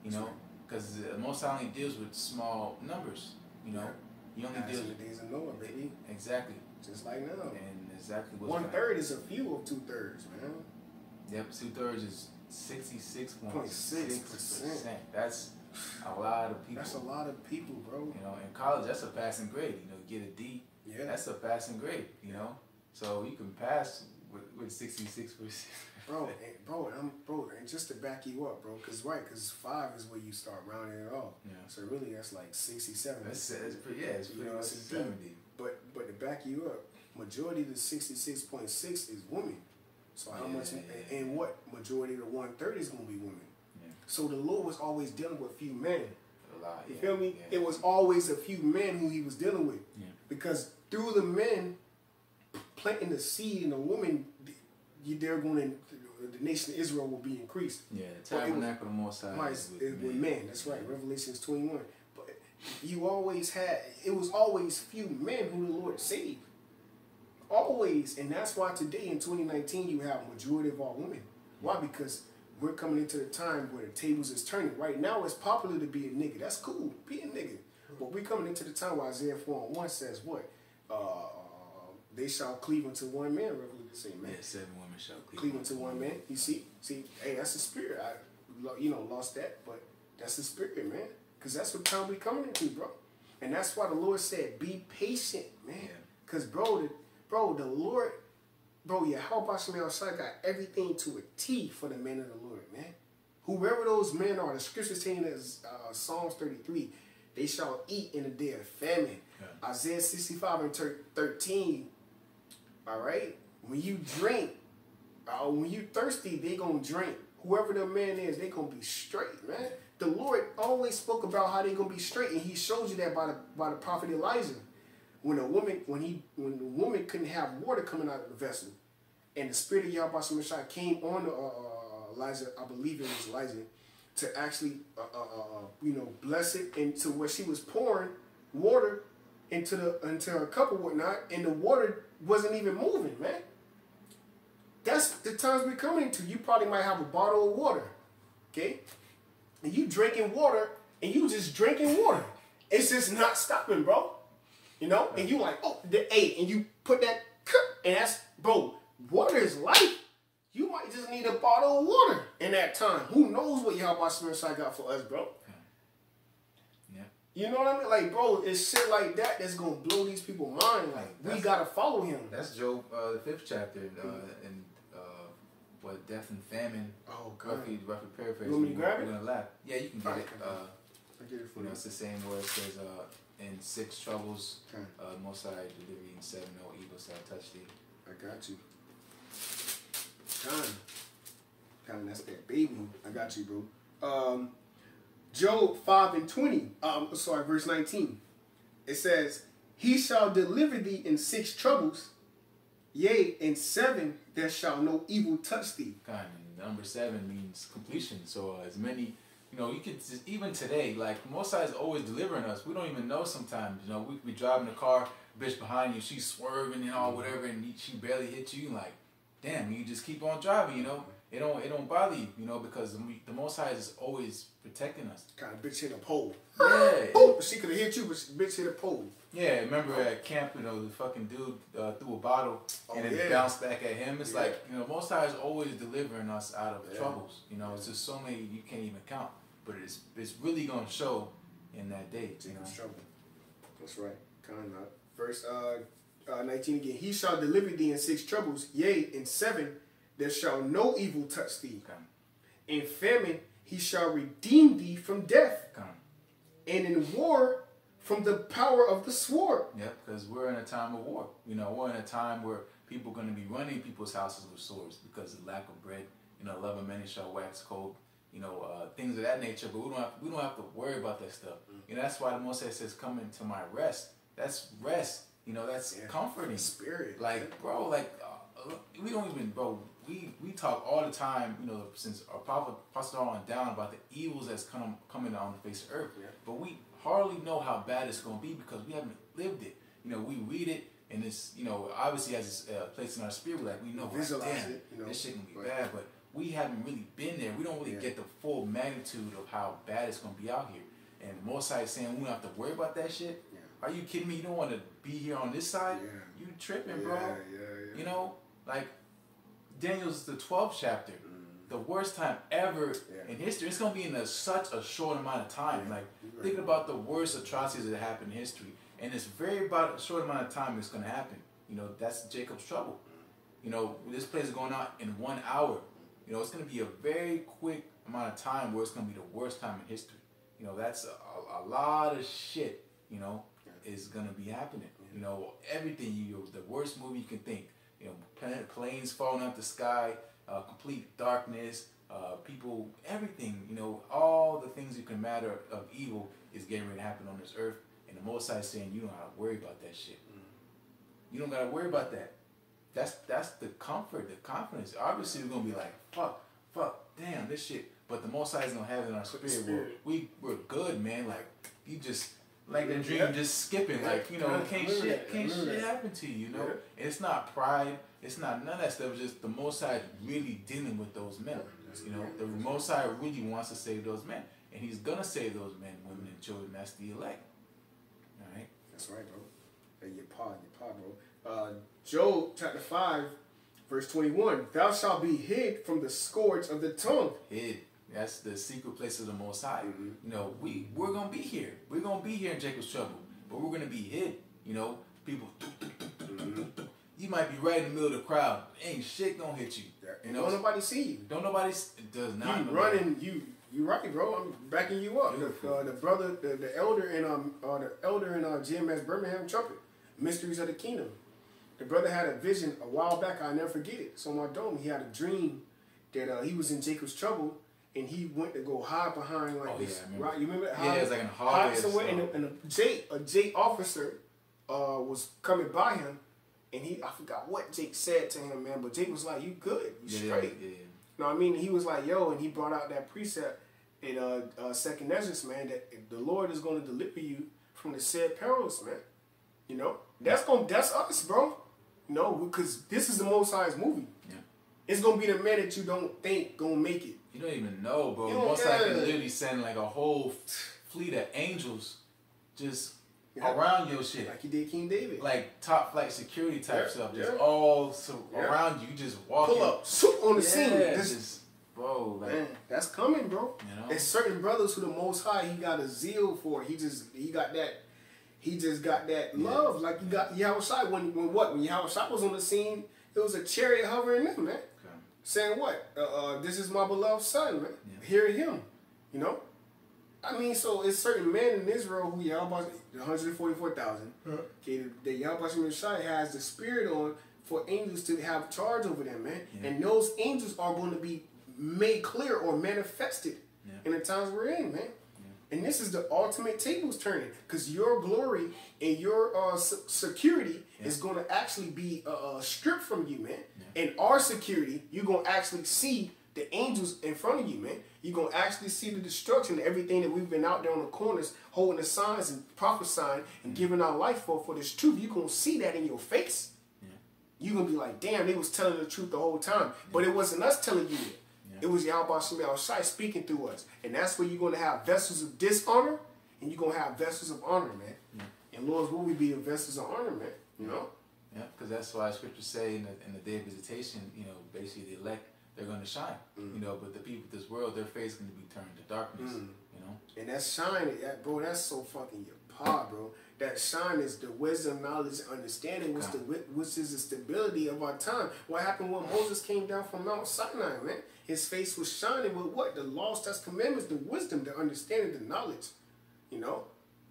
You know, because the Most High only deals with small numbers. You know, he only deals with the days of Noah, baby. Exactly. Just like now. And exactly what's 1/3 is a few of 2/3, man. Yep, 2/3 is 66.6%. That's a lot of people. That's a lot of people, bro. You know, in college, that's a passing grade. You know, get a D. Yeah. That's a passing grade. You know, so you can pass with 66%. Bro, and just to back you up, bro, because 5 is where you start rounding it off. Yeah. So really, that's like 67. It's pretty much 70. But to back you up, majority of the 66.6 is women. So how much and what majority of the 1/3 is gonna be women. Yeah. So the Lord was always dealing with few men. A lot. You feel me? Yeah. It was always a few men who he was dealing with. Yeah. Because through the men planting the seed in the woman, they're going to, the nation of Israel will be increased. Yeah, the tabernacle of the Most High is with men. That's right. Revelations 21. But you always had, it was always few men who the Lord saved. Always. And that's why today in 2019 you have a majority of all women. Why? Because we're coming into the time where the tables is turning. Right now it's popular to be a nigga. That's cool. Be a nigga. But we're coming into the time where Isaiah 4:1 says what? They shall cleave unto one man. Revelation, man. Yeah, 7 women shall cleave unto one man. You see, hey, that's the spirit. I, lost that, but that's the spirit, man. Because that's what time we coming into, bro. And that's why the Lord said, be patient, man. Because, the Lord, Yahweh Shemel Shai got everything to a T for the men of the Lord, man. Whoever those men are, the scriptures saying as Psalms 33, they shall eat in the day of famine. Yeah. Isaiah 65 and 13, all right? When you drink, when you thirsty, they gonna drink. whoever the man is, they gonna be straight, man. The Lord always spoke about how they gonna be straight, and He shows you that by the prophet Elijah. When the woman couldn't have water coming out of the vessel, and the spirit of Yahweh Shemashai came on Elijah, I believe it was Elijah, to actually bless it into where she was pouring water into her cup or whatnot, and the water wasn't even moving, man. That's the times we're coming to. You probably might have a bottle of water, okay? And you drinking water, and you just drinking water. It's just not stopping, bro. You know? And you like, oh, and you put that cup, and that's, bro, water is life. You might just need a bottle of water in that time. Who knows what Yahweh Shemashai got for us, bro? Yeah. You know what I mean? Like, bro, it's shit like that that's going to blow these people's mind. Like, we got to follow him. That's Job, the 5th chapter, and what, death and famine. Oh, God. Roughly paraphrase. You want me to grab it? You're going to laugh. Yeah, you can get it. I get it for you. It's the same word. It says, in 6 troubles, Most High delivered in 7, no evil shall touch thee. I got you. Kind that's that baby. I got you, bro. Job 5:20. Verse 19. It says, He shall deliver thee in 6 troubles, yea, in 7 there shall no evil touch thee. Number 7 means completion. So as many, you could just, even today, like Most High is always delivering us. We don't even know sometimes. We driving the car, bitch behind you, she's swerving and all whatever, and she barely hit you. Like, damn, you just keep on driving. It don't bother you, because the Most High is always protecting us. Kind of bitch hit a pole. Yeah. Boom, she could have hit you, but bitch hit a pole. Yeah, remember at camp, the fucking dude threw a bottle and it bounced back at him. It's like, Most High is always delivering us out of troubles. It's just so many you can't even count. But it's really gonna show in that day. Trouble. That's right. Kind of. Verse 19 again. He shall deliver thee in 6 troubles, yea, in 7 there shall no evil touch thee. In famine he shall redeem thee from death. And in war from the power of the sword. Yep, because we're in a time of war. We're in a time where people are going to be running people's houses with swords because of lack of bread. Love of many shall wax cold. Things of that nature. But we don't have to worry about that stuff. That's why the Most High says, "Come into my rest." That's rest. That's comforting. Spirit. Like, bro, we don't even, bro. We talk all the time, since our prophet passed on down about the evils that's coming on the face of earth. Yeah. But we hardly know how bad it's going to be because we haven't lived it. We read it and it's, obviously has a place in our spirit. We know, visualize damn, it. This shit can be bad, but we haven't really been there. We don't really get the full magnitude of how bad it's going to be out here. And Most High is saying we don't have to worry about that shit. Yeah. Are you kidding me? You don't want to be here on this side? Yeah. You tripping, bro. Yeah. Daniel's the 12th chapter. The worst time ever in history. It's going to be in such a short amount of time. Thinking about the worst atrocities that happened in history. And it's about a short amount of time it's going to happen. That's Jacob's trouble. This place is going out in 1 hour. It's going to be a very quick amount of time where it's going to be the worst time in history. That's a lot of shit, is going to be happening. Everything, the worst movie you can think. Planes falling out the sky, complete darkness, people, everything, all the things you can matter of evil is getting ready to happen on this earth. And the Most High is saying you don't have to worry about that shit. You don't got to worry about that. That's the comfort, the confidence. Obviously, we're going to be like, fuck, damn, this shit. But the Most High is going to have it in our spirit. We're good, man. You just... Like the dream just skipping, can't shit happen to you, And it's not pride, it's not none of that stuff, it's just the Most High really dealing with those men. The Most High really wants to save those men. And he's gonna save those men, women, and children. That's the elect. Alright? That's right, bro. Hey, your pod, bro. Job chapter 5, verse 21. Thou shalt be hid from the scourge of the tongue. Hid. That's the secret place of the Most High. We're going to be here. We're going to be here in Jacob's trouble. But we're going to be hid. People, you might be right in the middle of the crowd. Ain't shit going to hit you. Don't nobody see you. Don't nobody, does not. You running, you right, bro. I'm backing you up. The brother, the elder in GMS Birmingham Trumpet, Mysteries of the Kingdom. The brother had a vision a while back. I'll never forget it. So my dome, he had a dream that he was in Jacob's trouble and he went to go hide behind like this. Right? You remember that? Yeah, it was like in a hallway somewhere, and a Jake officer was coming by him, and I forgot what Jake said to him, man, but Jake was like, "You good? You straight?" Yeah. You know what I mean? He was like, "Yo," and he brought out that precept in Second Ezra, man, that the Lord is going to deliver you from the said perils, man. You know, that's us, bro. You know, because this is the Most High's movie. Yeah. It's gonna be the man that you don't think gonna make it. You don't even know, bro. Most likely literally send like a whole fleet of angels just around your shit. Like he did King David. Like top flight security type stuff. Just all around you. You just walk pull up, swoop on the scene. Bro, like, man, that's coming, bro. You know? There's certain brothers who the Most High, he got a zeal for. He just got that love. Like you got Yahushua when Yahushua was on the scene, it was a chariot hovering them, man. Okay. Saying what? This is my beloved son, man. Yeah. Hear him. You know? I mean, so it's certain men in Israel who Yahushua, 144,000, okay, that Yahushua has the spirit on for angels to have charge over them, man. Yeah. And those angels are going to be made clear or manifested in the times we're in, man. And this is the ultimate tables turning, because your glory and your security is going to actually be stripped from you, man. And our security, you're going to actually see the angels in front of you, man. You're going to actually see the destruction, everything that we've been out there on the corners holding the signs and prophesying and giving our life for this truth. You're going to see that in your face. You're going to be like, damn, they was telling the truth the whole time. But it wasn't us telling you it. It was Yahweh Shemel Shai speaking through us. And that's where you're going to have vessels of dishonor and you're going to have vessels of honor, man. And Lord's will we be the vessels of honor, man. You know? Yeah, because that's why scriptures say in the day of visitation, you know, basically the elect, they're going to shine. You know, but the people of this world, their face is going to be turned to darkness. You know? And that shine, bro, that's so fucking your paw, bro. That shine is the wisdom, knowledge, and understanding, which is the stability of our time. What happened when Moses came down from Mount Sinai, man? His face was shining with what? The laws, statutes, commandments, the wisdom, the understanding, the knowledge. You know?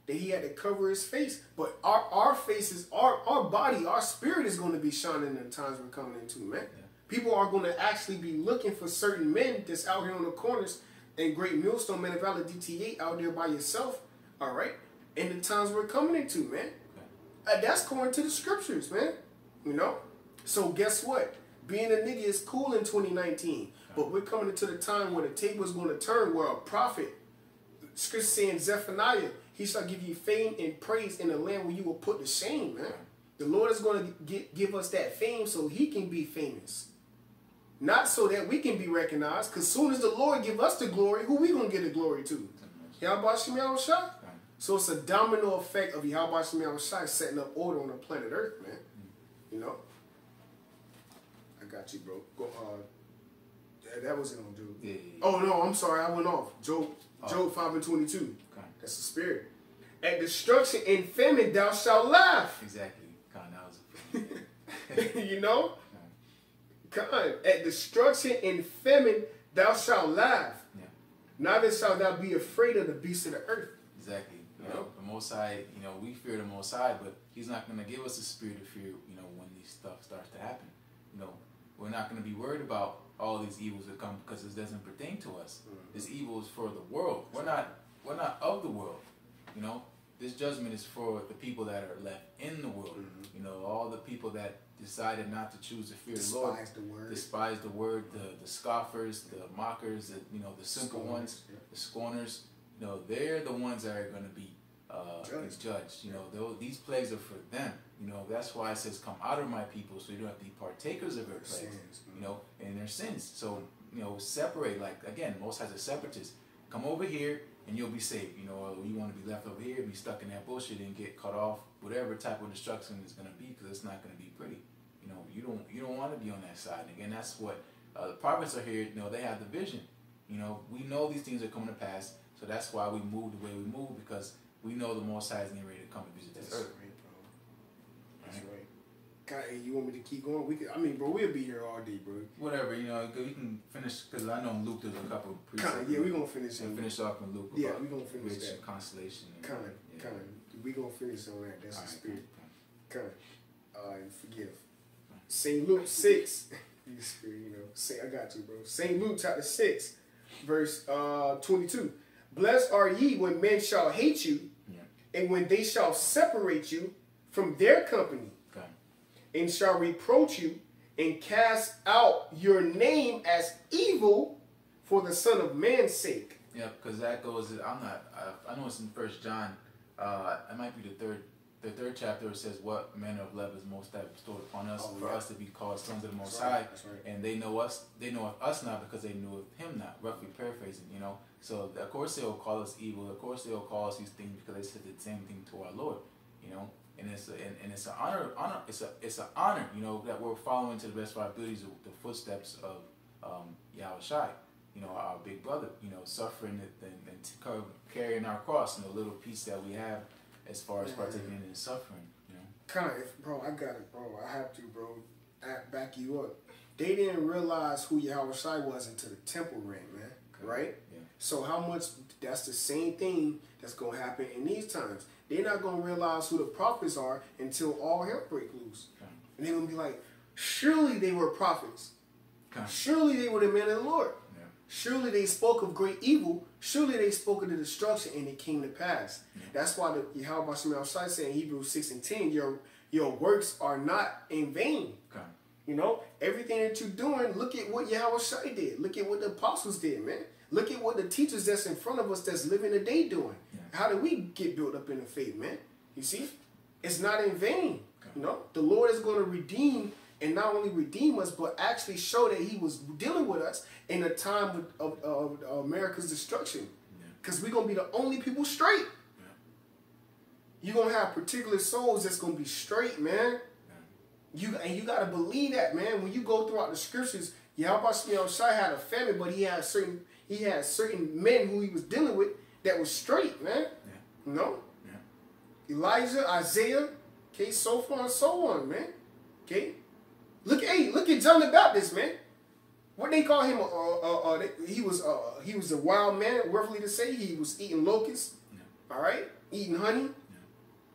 That he had to cover his face. But our faces, our body, our spirit is going to be shining in the times we're coming into, man. People are going to actually be looking for certain men that's out here on the corners and Great Millstone, Man of Valor, DT8 out there by yourself, all right? In the times we're coming into, man. That's according to the scriptures, man. You know? So guess what? Being a nigga is cool in 2019. But we're coming into the time where the table is going to turn, where a prophet, scripture saying Zephaniah, he shall give you fame and praise in the land where you will put to shame, man. The Lord is going to give us that fame so he can be famous. Not so that we can be recognized, because soon as the Lord give us the glory, who we going to get the glory to? Yahweh Shemel Shai. So it's a domino effect of Yahweh Shemel Shai setting up order on the planet Earth, man. You know? I got you, bro. Go that wasn't on Job. Yeah. Oh no, I'm sorry, I went off. Job 5:22. Okay. That's the spirit. At destruction and famine thou shalt laugh. Exactly. God, you know? God, at destruction and famine thou shalt laugh. Yeah. Neither shalt thou be afraid of the beasts of the earth. Exactly. You know, the Most High, you know, we fear the Most High, but he's not going to give us a spirit of fear, you know, when these stuff starts to happen. You know, we're not going to be worried about all these evils that come because it doesn't pertain to us. This evil is for the world. We're not of the world. You know, this judgment is for the people that are left in the world. You know, all the people that decided not to choose to fear the Lord, despise the word, the scoffers, the mockers, the simple ones, the scorners. You know, they're the ones that are going to be judged. You know, these plagues are for them. You know, that's why it says, "Come out of my people," so you don't have to be partakers of their plagues. You know, and their sins. So, you know, separate. Like again, Most High's a separatist. Come over here and you'll be saved. You know, you want to be left over here, be stuck in that bullshit and get cut off. Whatever type of destruction is going to be, because it's not going to be pretty. You know, you don't want to be on that side. And again, that's what the prophets are here. You know, they have the vision. You know, we know these things are coming to pass. So that's why we move the way we move, because we know the Most High is getting ready to come and visit this earth. Right, bro. That's right. God, you want me to keep going? Bro, we'll be here all day, bro. Whatever, you know, we can finish, because I know in Luke there's a couple of precepts. Yeah, we're going to finish and finish off in Luke. Yeah, we're going to finish that. Constellation. We're going to finish on that. That's the spirit. And forgive. St. Luke 6. You spirit, you know. Say, I got you, bro. St. Luke chapter 6, verse 22. Blessed are ye when men shall hate you, and when they shall separate you from their company, and shall reproach you, and cast out your name as evil for the Son of Man's sake. Yeah, because that goes. I know it's in 1 John. It might be the third chapter. It says, "What manner of love is most that bestowed upon us for us to be called sons of the Most High." That's right. And they know us. They know of us not because they knew of Him not. Roughly paraphrasing, you know. So of course they will call us evil. Of course they will call us these things because they said the same thing to our Lord, you know. And it's an honor. It's an honor, you know, that we're following to the best of our abilities the footsteps of Yahweh Shai. You know, our big brother, you know, suffering and carrying our cross, and the little piece that we have as far as partaking in suffering, you know. Kind of, bro, I got it, bro. I have to, bro. Back you up. They didn't realize who Yahweh Shai was until the temple ran, man. Okay. Right? Yeah. So how much, that's the same thing that's going to happen in these times. They're not going to realize who the prophets are until all hell break loose. Okay. And they're going to be like, surely they were prophets. Okay. Surely they were the men of the Lord. Surely they spoke of great evil. Surely they spoke of the destruction, and it came to pass. That's why the Yahweh Shai said in Hebrews 6 and 10, your works are not in vain. Okay. You know, everything that you're doing, look at what Yahweh Shai did. Look at what the apostles did, man. Look at what the teachers that's in front of us that's living the day doing. Yeah. How did we get built up in the faith, man? You see? It's not in vain. Okay. You know, the Lord is going to redeem, and not only redeem us, but actually show that He was dealing with us in a time of America's destruction. Because we're going to be the only people straight. Yeah. You're going to have particular souls that's going to be straight, man. Yeah. You got to believe that, man. When you go throughout the scriptures, Yahweh Shai had a family, but he had certain men who he was dealing with that was straight, man. Yeah. You know? Yeah. Elijah, Isaiah, okay, so forth and so on, man. Okay? Look at John the Baptist, man. What they call him? He was a wild man, roughly to say. He was eating locusts, all right, eating honey.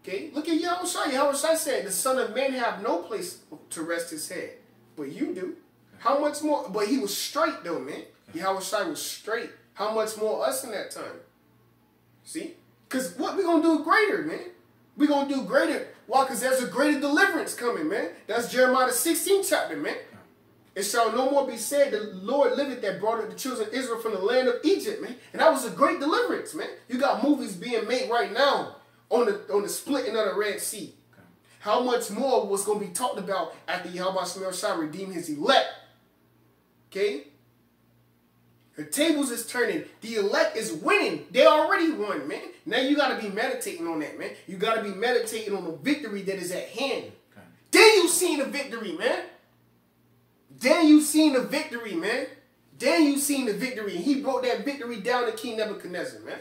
Okay, look at Yahweh Shai. Yahweh Shai said, "The Son of Man have no place to rest his head, but you do." How much more? But he was straight though, man. Yahweh Shai was straight. How much more us in that time? See, because what we gonna do greater, man? We gonna do greater. Why? Because there's a greater deliverance coming, man. That's Jeremiah the 16th chapter, man. It shall no more be said, the Lord liveth that brought up the children of Israel from the land of Egypt, man. And that was a great deliverance, man. You got movies being made right now on the splitting of the Red Sea. Okay. How much more was going to be talked about after Yahweh Shai redeemed his elect? Okay? The tables is turning. The elect is winning. They already won, man. Now you got to be meditating on that, man. You got to be meditating on the victory that is at hand. Okay. Then you seen the victory, man. Then you seen the victory, man. Then you seen the victory. And he brought that victory down to King Nebuchadnezzar, man.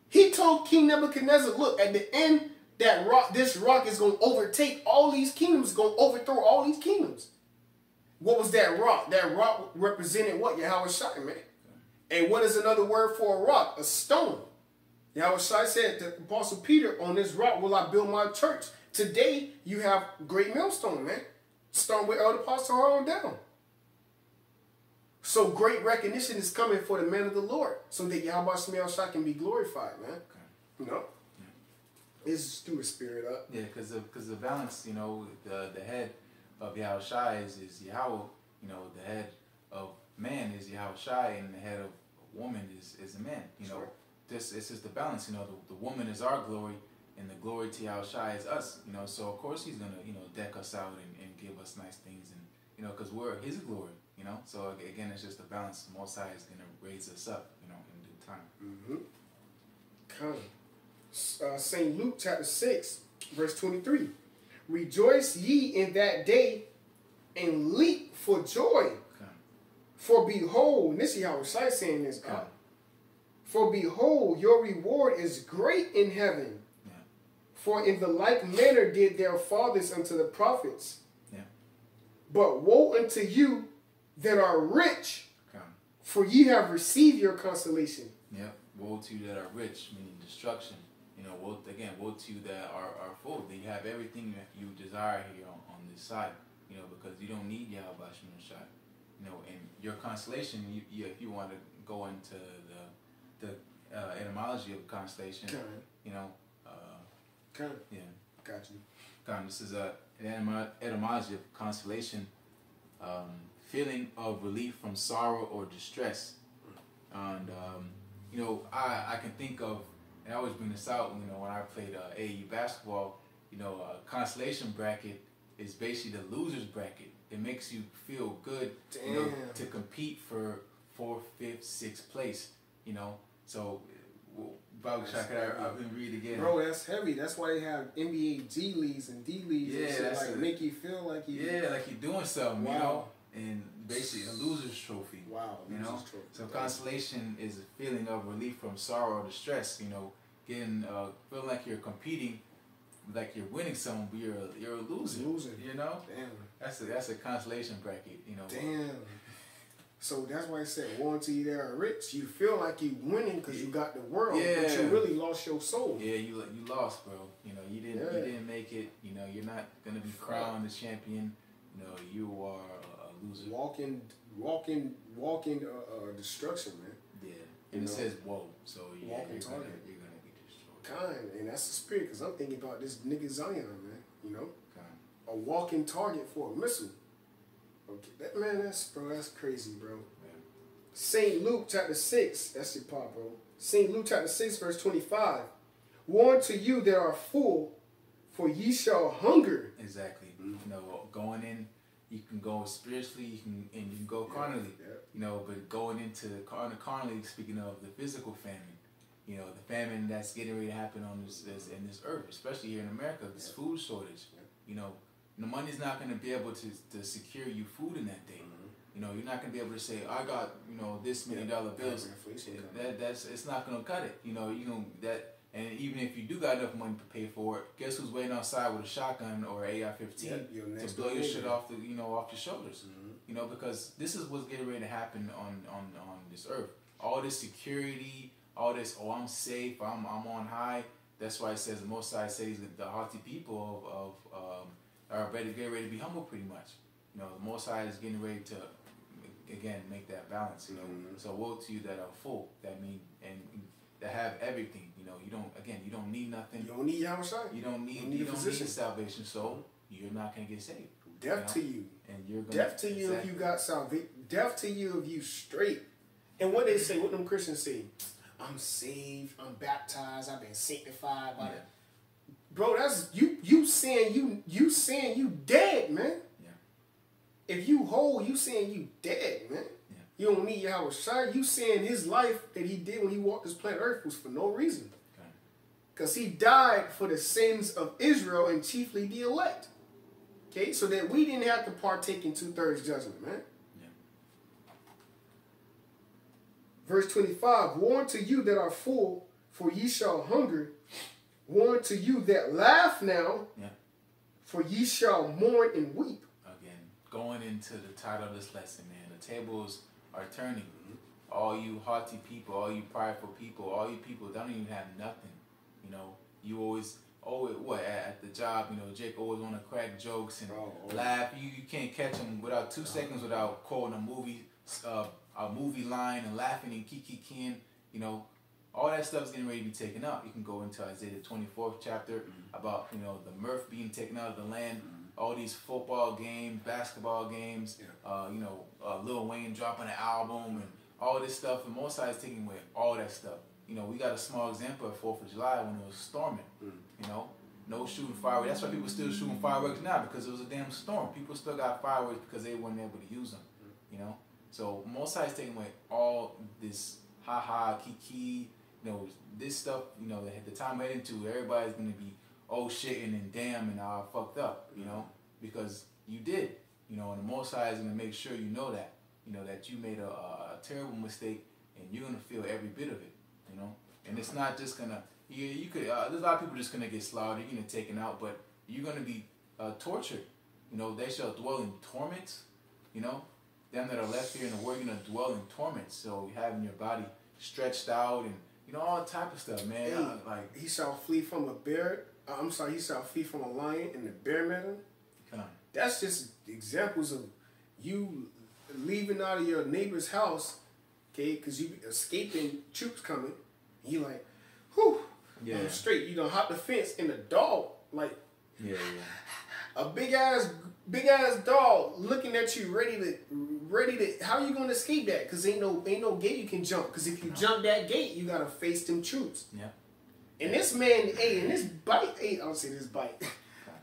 He told King Nebuchadnezzar, look, at the end, this rock is going to overtake all these kingdoms, going to overthrow all these kingdoms. What was that rock? That rock represented what? Yahweh Shai, man. And what is another word for a rock? A stone. Yahweh Shai said to Apostle Peter, on this rock will I build my church. Today, you have great millstone, man. Stone with Elder Apostle on down. So great recognition is coming for the men of the Lord, so that Yahweh Shai can be glorified, man. Okay. You know, it's stir spirit up. Yeah, because the balance, you know, the head of Yahweh Shai is Yahweh. You know, the head of man is Yahweh Shai, and the head of woman is a man. You know, it's just the balance. You know, the woman is our glory, and the glory to Yahweh Shai is us. You know, so of course he's gonna, you know, deck us out and give us nice things, and you know, because we're his glory. You know, so again, it's just a balance. The Most High is gonna raise us up, you know, in due time. St. Luke chapter 6, verse 23. Rejoice ye in that day, and leap for joy. Okay. For behold, and this is how Shai saying this. Okay. For behold, your reward is great in heaven. Yeah. For in the like manner did their fathers unto the prophets. Yeah. But woe unto you that are rich, for ye have received your consolation. Yep. Woe to you that are rich, meaning destruction. You know, woe to you that are full. That you have everything that you desire here on this side. you know, because you don't need Yahweh Shemel Shai. You know, and your constellation, if you want to go into the etymology of constellation, you know, yeah, got you. This is an etymology of constellation, feeling of relief from sorrow or distress, and you know, I can think of, and I always bring this out, you know, when I played AAU basketball, you know, constellation bracket is basically the loser's bracket. It makes you feel good, you know, to compete for 4th, 5th, 6th place, you know. So, I'll read again. Bro, that's heavy. That's why they have NBA G leagues and D leagues. Yeah, and shit, that's like make you feel like you. Yeah, like you're doing something, wow. You know. And basically a loser's trophy. Wow. You know. Trophy. So consolation is a feeling of relief from sorrow or distress. You know, getting feeling like you're competing, like you're winning something, but you're a loser. You know. Damn. That's a consolation bracket. You know. Damn. So that's why I said, warranty they are rich. You feel like you winning because you got the world, but you really lost your soul. Yeah, you lost, bro. You know, you didn't make it. You know, you're not gonna be crowned the champion. You know, you are a loser. Walking destruction, man. Yeah, and it says whoa, so you're gonna be destroyed. And that's the spirit, because I'm thinking about this nigga Zion, man. You know, a walking target for a missile. Okay, that's crazy, bro. Yeah. St. Luke chapter 6, that's your pop, bro. St. Luke chapter 6, verse 25. Woe to you that are full, for ye shall hunger. Exactly. You know, going in, you can go spiritually, you can go carnally. Yeah. You know, but going into carnally, speaking of the physical famine, you know, the famine that's getting ready to happen on this earth, especially here in America, this food shortage. You know, the money's not going to be able to secure you food in that day. You know, you're not going to be able to say, I got, you know, this $1 million bills. It's not going to cut it. You know, and even if you do got enough money to pay for it, guess who's waiting outside with a shotgun or an AR-15 to blow your shit off off your shoulders. You know, because this is what's getting ready to happen on this earth. All this security, all this, I'm safe, I'm on high. That's why it says, the Most High says that the haughty people are getting ready to be humble, pretty much. You know, the Most High is getting ready to, again, make that balance. You know, so woe to you that are full. That mean and that have everything. You know, you don't need nothing. You don't need Yahweh. You don't need salvation. So you're not gonna get saved. Death to you. And you're gonna, death to you if you got salvation. Death to you if you straight. And what they say, what them Christians say, I'm saved, I'm baptized, I've been sanctified by Bro, that's you saying you dead, man. Yeah. If you whole, you saying you dead, man. Yeah. You don't need Yahweh Shai. You saying his life that he did when he walked this planet Earth was for no reason. Because he died for the sins of Israel and chiefly the elect. Okay, so that we didn't have to partake in 2/3 judgment, man. Yeah. Verse 25, woe unto you that are full, for ye shall hunger. Woe unto you that laugh now, for ye shall mourn and weep. Again, going into the title of this lesson, man, the tables are turning. All you haughty people, all you prideful people, all you people that don't even have nothing. You know, you always at the job, you know, Jake always want to crack jokes and laugh. You can't catch him without 2 seconds without quoting a movie line and laughing and kikiing. You know, all that stuff is getting ready to be taken out. You can go into Isaiah the 24th chapter about, you know, the mirth being taken out of the land. All these football games, basketball games, you know, Lil Wayne dropping an album and all this stuff. And Most High is taking away all that stuff. You know, we got a small example of 4th of July when it was storming. You know, no shooting fireworks. That's why people still shooting fireworks now, because it was a damn storm. People still got fireworks because they weren't able to use them. You know, so Most High is taking away all this kiki. You know, this stuff. You know, at the time we're into, everybody's gonna be shitting and damn and all fucked up. You know, because you did. You know, and the Most High is gonna make sure you know that. You know that you made a terrible mistake, and you're gonna feel every bit of it. You know, and it's not just gonna. You could. There's a lot of people just gonna get slaughtered, you're gonna taken out, but you're gonna be tortured. You know, they shall dwell in torments. You know, them that are left here in the world, you're gonna dwell in torments. So having your body stretched out and all type of stuff, man. Hey, like he shall flee from a bear. He shall flee from a lion and the bear met him. that's just examples of you leaving out of your neighbor's house, okay, because you escaping troops coming. You like, whew, I'm straight. You don't hop the fence and the dog, like, a big ass dog looking at you, ready to. How you gonna escape that? Because ain't no gate you can jump. Because if you jump that gate, you gotta face them troops. Yeah. And this man, and this bite, I don't say this bite.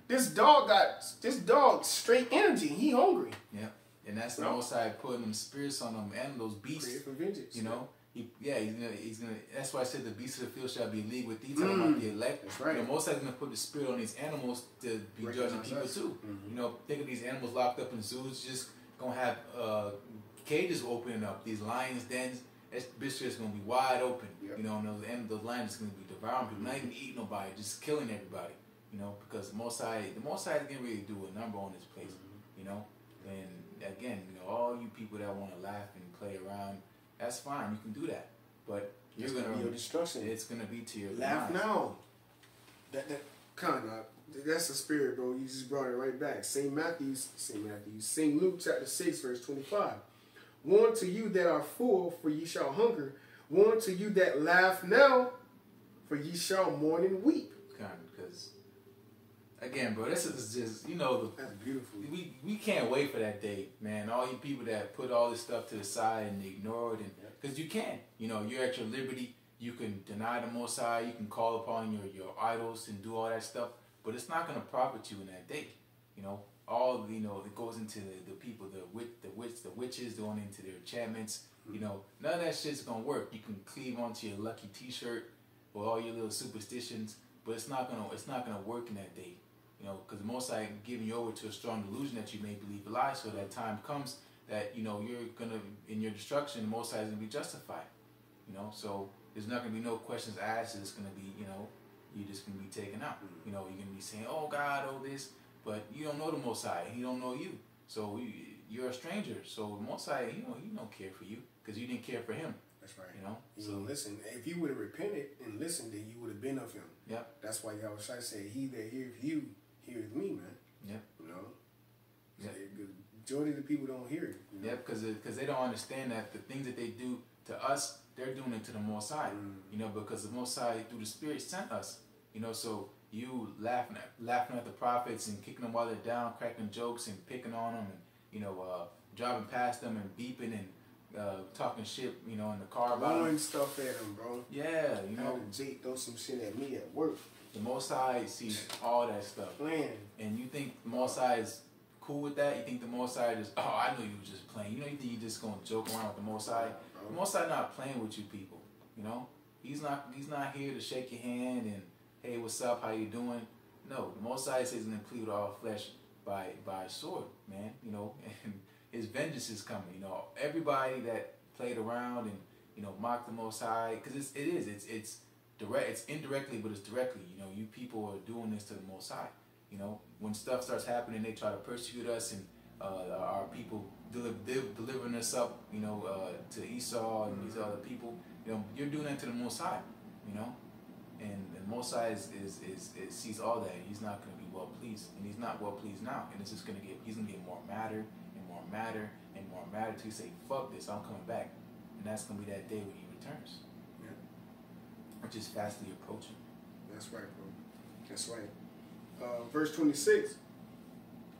This dog straight energy. He hungry. Yeah. And that's the Most High putting them spirits on them and those beasts. Pray for vengeance. You know, he's gonna. That's why I said the beasts of the field shall be in league with thee. Talking about the elect. That's right. You know, Most High's gonna put the spirit on these animals to be judging people too. You know, think of these animals locked up in zoos, just gonna have cages opening up. These lions' dens. This bitch just gonna be wide open. You know, and those lions gonna be devouring people, not even eating nobody, just killing everybody. You know, because the Most High is getting ready to do a number on this place. You know, and again, you know, all you people that want to laugh and play around, that's fine. You can do that, but you're gonna be your destruction. It's gonna be to your laugh demise. now. That's the spirit, bro. You just brought it right back. St. Luke chapter 6, verse 25. Woe unto you that are full, for ye shall hunger. Woe unto you that laugh now, for ye shall mourn and weep. Because again, bro, this is just, you know, that's beautiful. We can't wait for that day, man. All you people that put all this stuff to the side and ignore it, and because you can, you know, you're at your liberty. You can deny the Most High. You can call upon your idols and do all that stuff, but it's not going to profit you in that day. You know, all, you know, it goes into the people, the witches going into their enchantments. You know, none of that shit's gonna work. You can cleave onto your lucky T-shirt or all your little superstitions, but it's not gonna work in that day. You know, because the Most High giving you over to a strong delusion that you may believe a lie, so that time comes that, you know, you're gonna, in your destruction, the Most High is gonna be justified. You know, so there's not gonna be no questions asked. It's gonna be, you know, you're just gonna be taken out. You know, you're gonna be saying, oh God, oh this, but you don't know the Most High. He don't know you. So you're a stranger. So the Most High, you know, he don't care for you because you didn't care for him. That's right. You know. So listen, if you would have repented and listened, then you would have been of him. Yep. That's why Yahushua said, "He that heareth you, heareth me," man. Yep. You know. Yep. The majority of the people don't hear it. You know? Yep. Because they don't understand that the things that they do to us, they're doing it to the Most High. You know, because the Most High through the Spirit sent us. You know, so you laughing at the prophets and kicking them while they're down, cracking jokes and picking on them, and you know, driving past them and beeping and talking shit, you know, in the car about throwing stuff at them, bro. Yeah, you know, Jake throw some shit at me at work. The Most High sees all that stuff. Playing. And you think the Most High is cool with that? You think the Most High just, oh, I know you were just playing. You know, you think you just gonna joke around with the Most High? The Most High not playing with you people. You know, he's not here to shake your hand and, hey, what's up? How you doing? No, the Most High says he's gonna plead with all flesh by a sword, man. You know, and his vengeance is coming. You know, everybody that played around and, you know, mocked the Most High, because it's direct, it's indirectly, but it's directly. You know, you people are doing this to the Most High. You know, when stuff starts happening, they try to persecute us, and our people delivering us up, you know, to Esau and these other people. You know, you're doing that to the Most High. You know, and the Most High sees all that. He's not going to be well pleased, and he's not well pleased now. And it's just he's gonna get more madder and more madder and more madder till he say, "Fuck this, I'm coming back," and that's gonna be that day when he returns. Yeah. Which is fastly approaching. That's right, bro. That's right. Verse 26.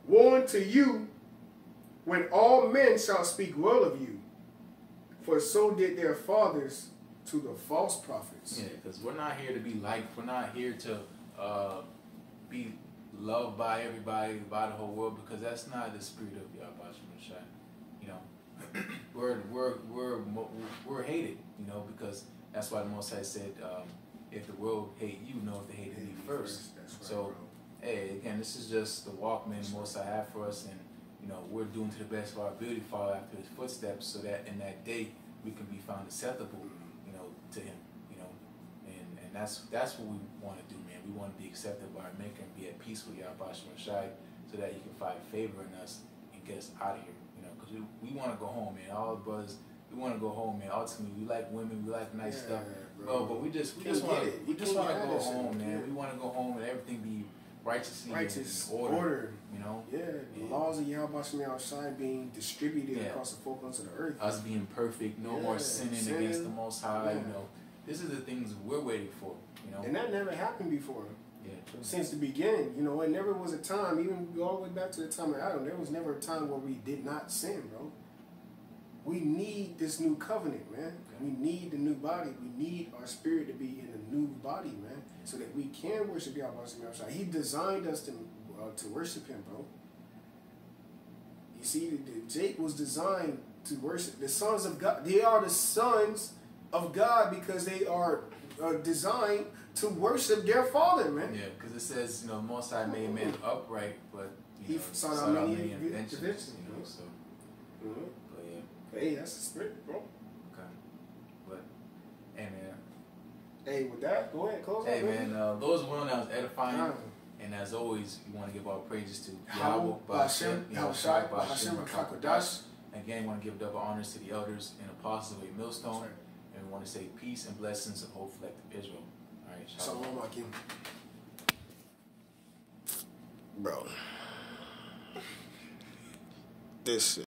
Woe unto you when all men shall speak well of you, for so did their fathers to the false prophets. Yeah, because we're not here to be liked. We're not here to be loved by everybody, by the whole world, because that's not the spirit of Yahweh Shai. You know, we're hated. You know, because that's why the Most High said, if the world hate you, know if they hated me first. That's right, so, bro. hey, again, this is just the walk, man, the Most High have for us, and you know, we're doing to the best of our ability to follow after His footsteps, so that in that day we can be found acceptable, you know, to Him, you know, and that's what we want to do, man. We want to be accepted by our Maker and be at peace with Yahweh Shai, so that He can find favor in us and get us out of here, you know, because we want to go home, man. All the brothers, we want to go home, man. Ultimately, we like women, we like nice stuff, bro. But we just want to go home, man. We want to go home and everything be righteous order. You know? Yeah, the laws of Yahweh Shemel Shai being distributed across the four corners of the earth. Us being perfect, no more sinning against the Most High. You know, this is the things we're waiting for. You know, and that never happened before. Yeah, true. Since the beginning, you know, it never was a time. Even all the way back to the time of Adam, there was never a time where we did not sin, bro. We need this new covenant, man. We need the new body. We need our spirit to be in a new body, man, so that we can worship Yahweh. He designed us to worship Him, bro. You see, Jake was designed to worship the sons of God. They are the sons of God because they are designed to worship their Father, man. Yeah, because it says, you know, the Most High made man upright, but He sought out many inventions, you know, so. But yeah. Hey, that's the spirit, bro. Okay. But, hey, man. Hey, with that, go ahead, close Hey, man, those one that was edifying. And as always, we want to give our praises to Yahweh, Ba'ashem, Yahushai, Ba'ashem, Rakakodash. Again, we want to give double honors to the elders and apostles of Millstone. Right. And we want to say peace and blessings of whole collective Israel. All right, shalom. Bro. This shit.